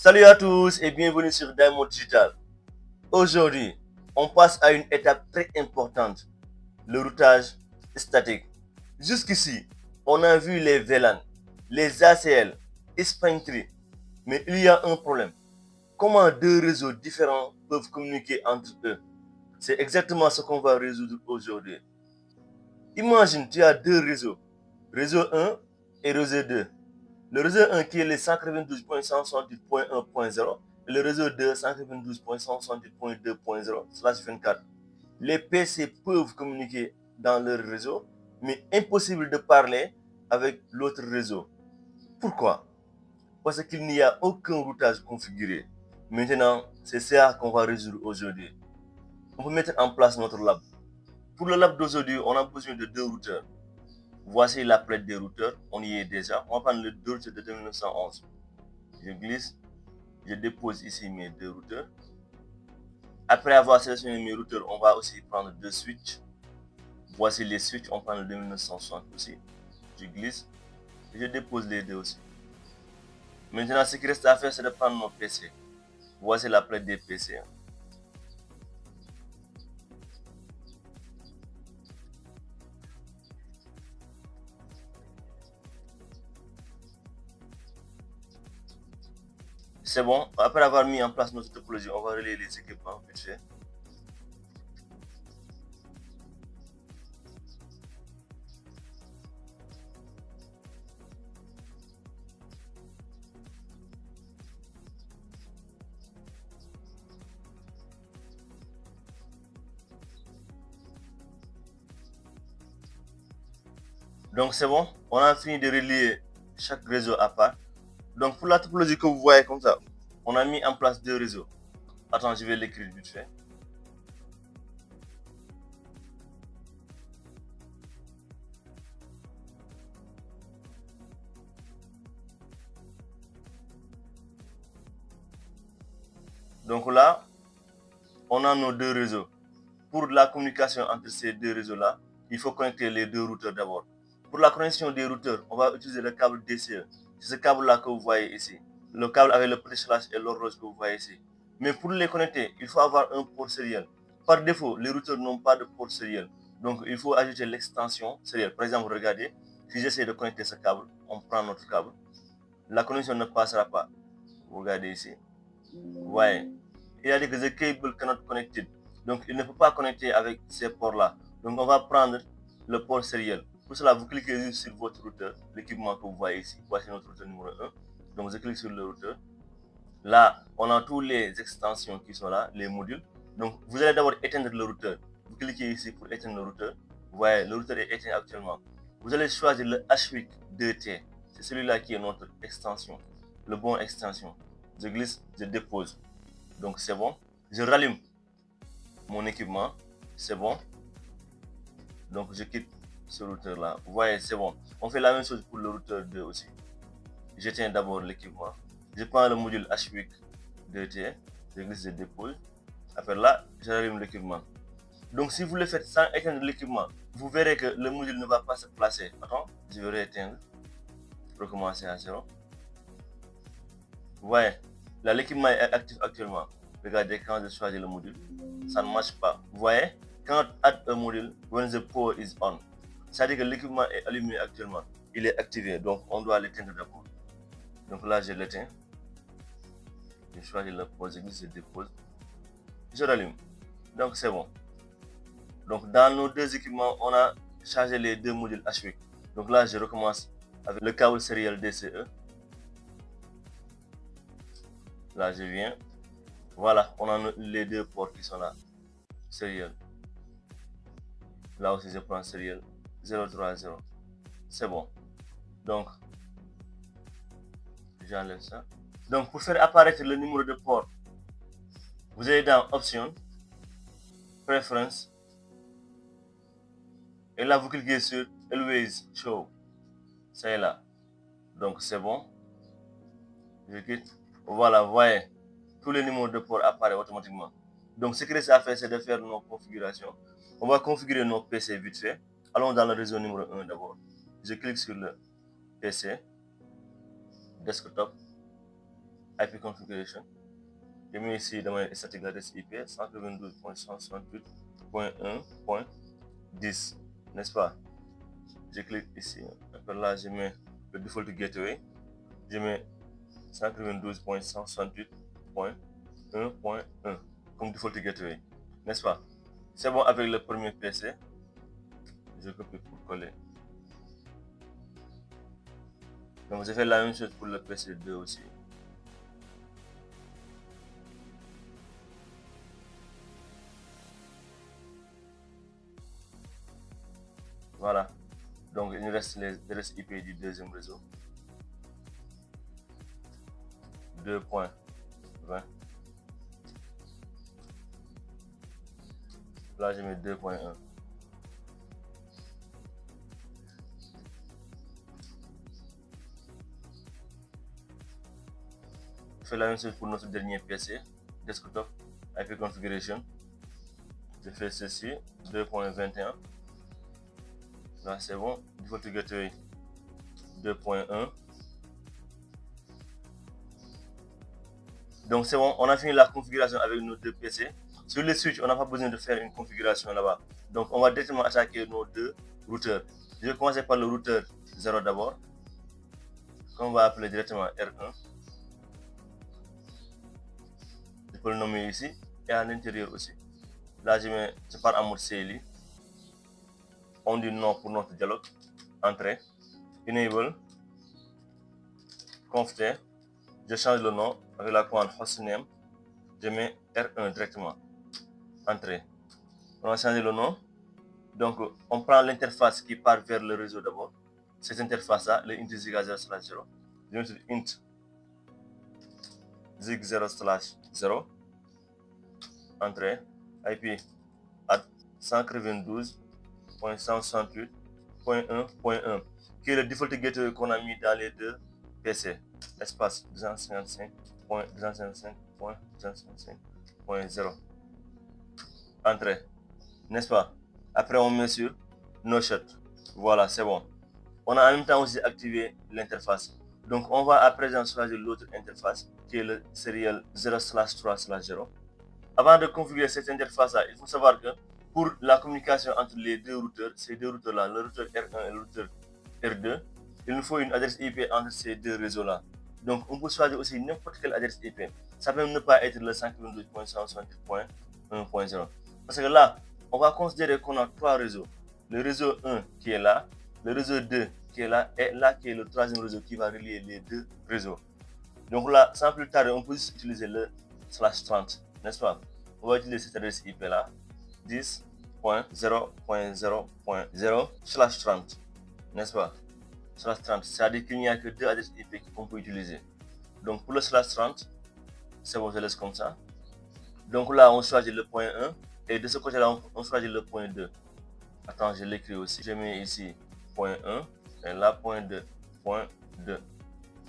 Salut à tous et bienvenue sur Diamond Digital. Aujourd'hui, on passe à une étape très importante, le routage statique. Jusqu'ici, on a vu les VLAN, les ACL, Springtree, mais il y a un problème. Comment deux réseaux différents peuvent communiquer entre eux? C'est exactement ce qu'on va résoudre aujourd'hui. Imagine, tu as deux réseaux, réseau 1 et réseau 2. Le réseau 1 qui est le 192.168.1.0 et le réseau 2 192.168.2.0/24. Les PC peuvent communiquer dans leur réseau, mais impossible de parler avec l'autre réseau. Pourquoi? Parce qu'il n'y a aucun routage configuré. Maintenant, c'est ça qu'on va résoudre aujourd'hui. On peut mettre en place notre lab. Pour le lab d'aujourd'hui, on a besoin de deux routeurs. Voici la plaque des routeurs, on y est déjà. On va prendre le deux routeurs de 2911. Je glisse, je dépose ici mes deux routeurs. Après avoir sélectionné mes routeurs, on va aussi prendre deux switches. Voici les switches, on prend le 2960 aussi. Je glisse, et je dépose les deux aussi. Maintenant, ce qui reste à faire, c'est de prendre mon PC. Voici la plaque des PC. C'est bon, après avoir mis en place notre topologie, on va relier les équipements vite fait. Donc c'est bon, on a fini de relier chaque réseau à part. Donc pour la topologie que vous voyez comme ça, on a mis en place deux réseaux. Attends, je vais l'écrire vite fait. Donc là, on a nos deux réseaux. Pour la communication entre ces deux réseaux-là, il faut connecter les deux routeurs d'abord. Pour la connexion des routeurs, on va utiliser le câble DCE. C'est ce câble-là que vous voyez ici. Le câble avec le petit slash et l'horloge que vous voyez ici. Mais pour les connecter, il faut avoir un port sériel. Par défaut, les routeurs n'ont pas de port sériel. Donc, il faut ajouter l'extension sérielle. Par exemple, regardez, si j'essaie de connecter ce câble, on prend notre câble. La connexion ne passera pas. Vous regardez ici. Vous voyez, il a dit que the cable cannot connected. Donc, il ne peut pas connecter avec ces ports-là. Donc, on va prendre le port sériel. Pour cela, vous cliquez sur votre routeur, l'équipement que vous voyez ici. Voici notre routeur numéro 1. Donc, je clique sur le routeur. Là, on a toutes les extensions qui sont là, les modules. Donc, vous allez d'abord éteindre le routeur. Vous cliquez ici pour éteindre le routeur. Vous voyez, le routeur est éteint actuellement. Vous allez choisir le H8 2T. C'est celui-là qui est notre extension, le bon extension. Je glisse, je dépose. Donc c'est bon. Je rallume mon équipement. C'est bon. Donc je quitte ce routeur là. Vous voyez, c'est bon. On fait la même chose pour le routeur 2 aussi. J'éteins d'abord l'équipement. Je prends le module H8 2T. Je glisse, je dépose. Après là, je rallume l'équipement. Donc si vous le faites sans éteindre l'équipement, vous verrez que le module ne va pas se placer. Attends, je vais rééteindre. Recommencer à zéro. Vous voyez, là l'équipement est actif actuellement. Regardez quand je choisis le module, ça ne marche pas. Vous voyez, quand add a module when the power is on, c'est-à-dire que l'équipement est allumé actuellement, il est activé, donc on doit l'éteindre d'abord. Donc là, je l'éteins, je choisis le port, je dépose, je rallume. Donc c'est bon. Donc dans nos deux équipements, on a chargé les deux modules H8. Donc là, je recommence avec le câble sériel DCE. Là, je viens. Voilà, on a les deux ports qui sont là. Sériel. Là aussi, je prends sériel 030. C'est bon. Donc, j'enlève ça. Donc, pour faire apparaître le numéro de port, vous allez dans Options, Preference, et là, vous cliquez sur Always Show. C'est là. Donc, c'est bon. Je quitte. Voilà, vous voyez, tous les numéros de port apparaissent automatiquement. Donc, ce qu'il reste à faire, c'est de faire nos configurations. On va configurer nos PC vite fait. Allons dans le réseau numéro 1 d'abord. Je clique sur le PC, desktop. IP configuration. Je mets ici dans mon statique l'adresse IP 192.168.1.10, n'est-ce pas? Je clique ici. Après là, je mets le default gateway. Je mets 192.168.1.1 comme default gateway, n'est-ce pas? C'est bon avec le premier PC. Je copie pour coller. Donc, je fais la même chose pour le PC 2 aussi. Voilà. Donc, il nous reste les adresses IP du deuxième réseau. 2.20. Là, je mets 2.1. Je fais la même chose pour notre dernier PC, desktop, IP configuration. Je fais ceci, 2.21. Là, c'est bon. Default gateway 2.1. Donc, c'est bon. On a fini la configuration avec nos deux PC. Sur les switches, on n'a pas besoin de faire une configuration là-bas. Donc, on va directement attaquer nos deux routeurs. Je vais commencer par le routeur 0 d'abord, qu'on va appeler directement R1. Je peux le nommer ici et à l'intérieur aussi. Là, je pars en mode CLI. On dit non pour notre dialogue. Entrée. Enable. Conf-t. Je change le nom avec la commande hostname. Je mets R1 directement. Entrée. On va changer le nom. Donc, on prend l'interface qui part vers le réseau d'abord. Cette interface-là, le int zig 0/0. Je mets sur int zig 0/0. Entrée. IP add 192.168.1.1 qui est le default gateway qu'on a mis dans les deux PC. Espace 255.255.255.0. Entrée. N'est-ce pas? Après, on met sur no shut. Voilà, c'est bon. On a en même temps aussi activé l'interface. Donc, on va à présent choisir l'autre interface qui est le serial 0/3/0. Avant de configurer cette interface-là, il faut savoir que pour la communication entre les deux routeurs, ces deux routeurs-là, le routeur R1 et le routeur R2, il nous faut une adresse IP entre ces deux réseaux-là. Donc, on peut choisir aussi n'importe quelle adresse IP. Ça peut même ne pas être le 192.168.1.0. Parce que là, on va considérer qu'on a trois réseaux. Le réseau 1 qui est là, le réseau 2 qui est là, et là qui est le troisième réseau qui va relier les deux réseaux. Donc là, sans plus tarder, on peut juste utiliser le /30, n'est-ce pas? On va utiliser cette adresse IP là, 10.0.0.0/30, n'est-ce pas? /30, c'est-à-dire qu'il n'y a que deux adresses IP qu'on peut utiliser. Donc pour le /30, c'est bon, je laisse comme ça. Donc là, on choisit le point 1 et de ce côté-là, on choisit le point 2. Attends, je l'écris aussi. Je mets ici point 1 et là point 2. Point 2.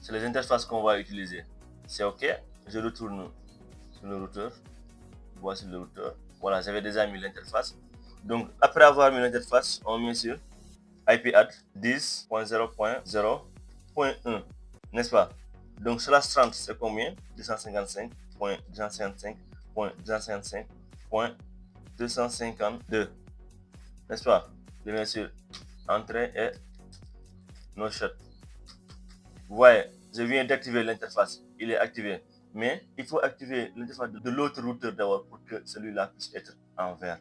C'est les interfaces qu'on va utiliser. C'est OK. Je retourne sur le routeur. Voici le routeur. Voilà, j'avais déjà mis l'interface. Donc, après avoir mis l'interface, on met sur IP add 10.0.0.1. N'est-ce pas? Donc, /30, c'est combien? 255.255.255.252. N'est-ce pas? Je mets sur entrée et no shut. Vous voyez, je viens d'activer l'interface. Il est activé. Mais il faut activer l'interface de l'autre routeur d'abord pour que celui-là puisse être en vert.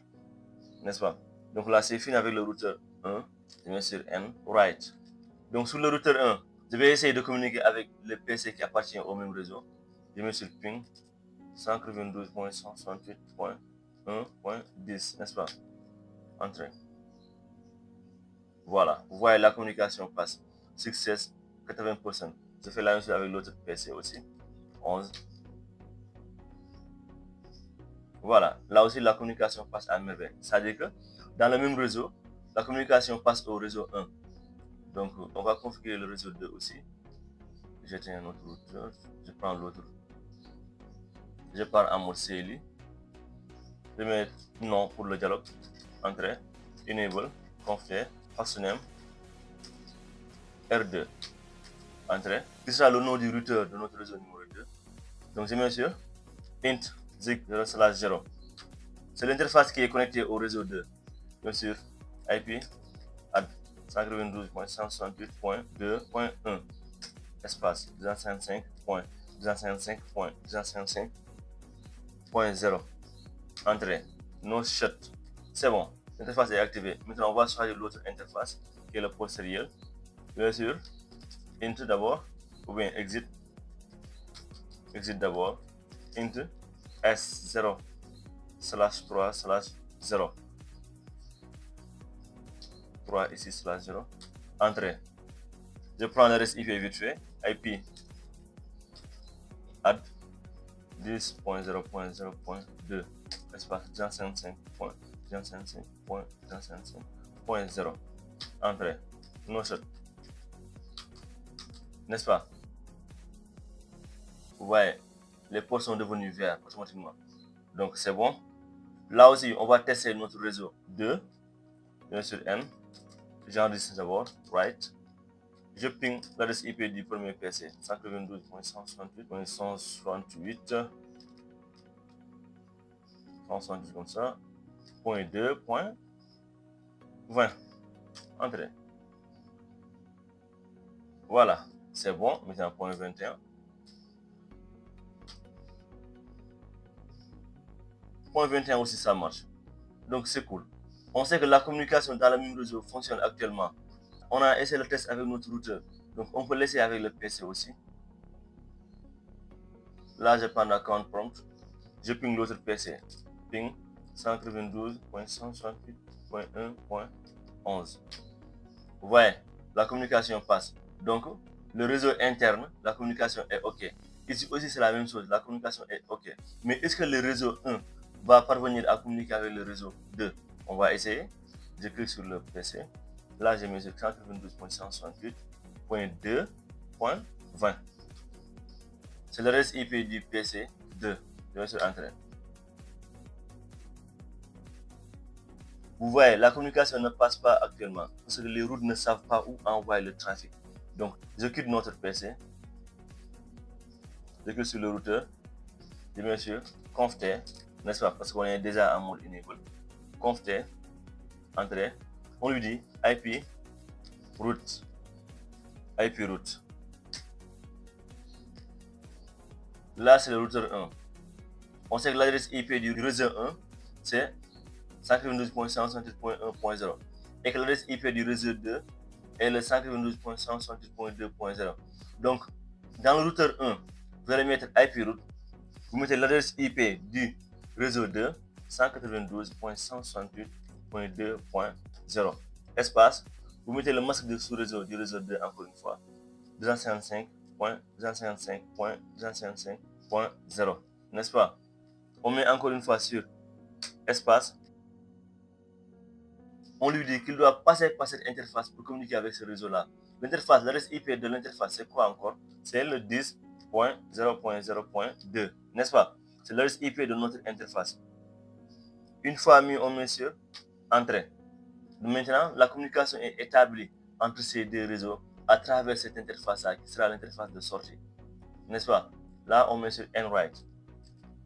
N'est-ce pas? Donc là, c'est fini avec le routeur 1. Je mets sur N, right. Donc sur le routeur 1, je vais essayer de communiquer avec le PC qui appartient au même réseau. Je mets sur ping 192.168.1.10, n'est-ce pas? Entrée. Voilà, vous voyez la communication passe. Success 80%. Je fais la même chose avec l'autre PC aussi. 11. Voilà, là aussi la communication passe à merveille. C'est-à-dire que dans le même réseau, la communication passe au réseau 1. Donc on va configurer le réseau 2 aussi. Je tiens un autre routeur, je prends l'autre. Je pars en mode CLI. Je mets non pour le dialogue. Entrée, enable, conf-t, hostname, R2. Entrée. Ce sera le nom du routeur de notre réseau numéro 2. Donc je mets sur int zig 0/0. C'est l'interface qui est connectée au réseau 2. Bien sûr, IP add 192.168.2.1 espace 255.255.255.0. Entrée. No shut. C'est bon. L'interface est activée. Maintenant, on va choisir l'autre interface qui est le port sérieux. Bien sûr, int d'abord, ou bien exit. Exit d'abord. Int S0/3/0. 3 ici /0. Entrée. Je prends l'adresse IP vite fait. IP add 10.0.0.2 espace 255.255.255.0. Entrée. No shut. N'est-ce pas? Vous voyez, les ports sont devenus verts automatiquement. Donc c'est bon. Là aussi, on va tester notre réseau 2. Bien sûr, N. J'enregistre d'abord, write. Je ping l'adresse IP du premier PC, 192.168.168. 168 comme ça. .2.20. Entrée. Voilà, c'est bon. Maintenant, .21. .21 aussi, ça marche. Donc, c'est cool. On sait que la communication dans le même réseau fonctionne actuellement. On a essayé le test avec notre routeur. Donc, on peut l'essayer avec le PC aussi. Là, je prends la commande prompt. Je ping l'autre PC. Ping 192.168.1.11. Vous voyez, la communication passe. Donc, le réseau interne, la communication est OK. Ici aussi, c'est la même chose. La communication est OK. Mais est-ce que le réseau 1 va parvenir à communiquer avec le réseau 2? On va essayer. Je clique sur le PC. Là, je mets sur 192.168.2.20. C'est l'adresse IP du PC 2. Je vais sur Entrée. Vous voyez, la communication ne passe pas actuellement parce que les routes ne savent pas où envoyer le trafic. Donc, je quitte notre PC. Je clique sur le routeur. Je mets sur conft, n'est-ce pas? Parce qu'on est déjà en mode enable. Conft, Entrée. On lui dit IP route. IP route. Là, c'est le routeur 1. On sait que l'adresse IP du réseau 1, c'est 192.168.1.0 et que l'adresse IP du réseau 2 est le 192.168.2.0. Donc, dans le routeur 1, vous allez mettre IP route, vous mettez l'adresse IP du réseau 2, 192.168.2.0. Espace, vous mettez le masque de sous-réseau du réseau 2 encore une fois, 255.255.255.0. N'est-ce pas? On met encore une fois sur espace. On lui dit qu'il doit passer par cette interface pour communiquer avec ce réseau-là. L'interface, l'adresse IP de l'interface, c'est quoi encore? C'est le 10.0.0.2, n'est-ce pas? C'est l'adresse IP de notre interface. Une fois mis, on met sur Entrée. Maintenant, la communication est établie entre ces deux réseaux à travers cette interface-là, qui sera l'interface de sortie, n'est-ce pas? Là, on met sur N-Write.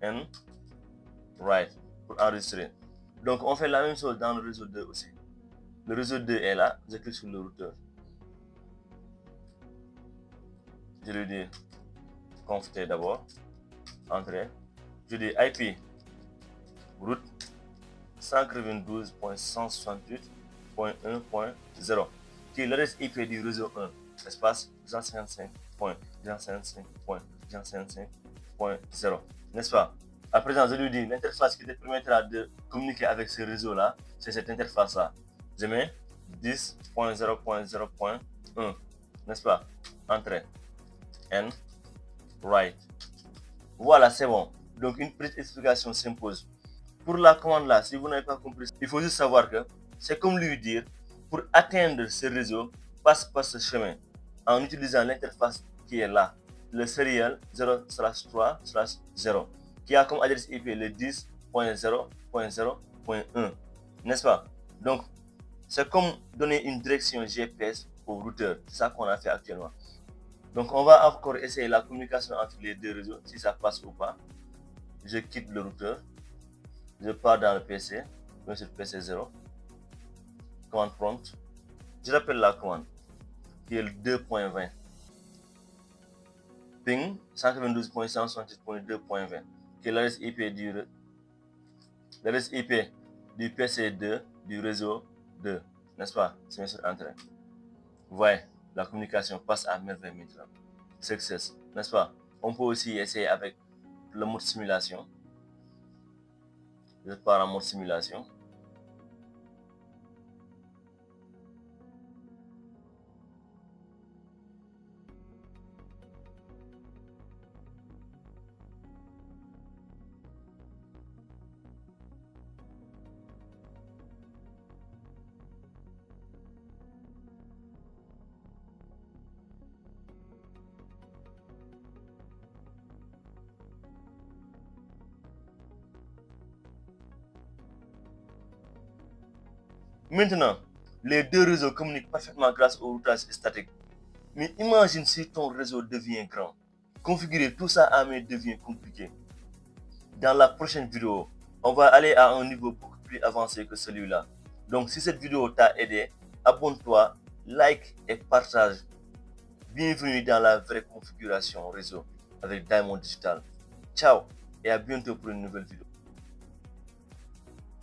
N-Write pour enregistrer. Donc, on fait la même chose dans le réseau 2 aussi. Le réseau 2 est là, je clique sur le routeur. Je lui dis conft d'abord, Entrée. Je dis IP route 192.168.1.0 qui est l'adresse IP du réseau 1, espace 255.255.255.0, n'est-ce pas? À présent, je lui dis l'interface qui te permettra de communiquer avec ce réseau-là, c'est cette interface-là. Je mets 10.0.0.1, n'est-ce pas? Entrée. N, write. Voilà, c'est bon. Donc, une petite explication s'impose. Pour la commande là, si vous n'avez pas compris, il faut juste savoir que c'est comme lui dire, pour atteindre ce réseau, passe par ce chemin en utilisant l'interface qui est là, le serial 0/3/0, qui a comme adresse IP le 10.0.0.1, n'est-ce pas? Donc, c'est comme donner une direction GPS au routeur. C'est ça qu'on a fait actuellement. Donc, on va encore essayer la communication entre les deux réseaux, si ça passe ou pas. Je quitte le routeur. Je pars dans le PC. Je vais sur PC 0. Commande prompt. Je rappelle la commande, qui est le 2.20. Ping 192.168.2.20, qui est l'adresse IP du PC2 du réseau 2, n'est-ce pas? C'est bien sûr entrée. Vous voyez, la communication passe à merveille maintenant. Success, n'est-ce pas? On peut aussi essayer avec le mode simulation. Je pars en mode simulation. Maintenant, les deux réseaux communiquent parfaitement grâce au routage statique. Mais imagine si ton réseau devient grand. Configurer tout ça à main devient compliqué. Dans la prochaine vidéo, on va aller à un niveau beaucoup plus avancé que celui-là. Donc si cette vidéo t'a aidé, abonne-toi, like et partage. Bienvenue dans la vraie configuration réseau avec Diamond Digital. Ciao et à bientôt pour une nouvelle vidéo.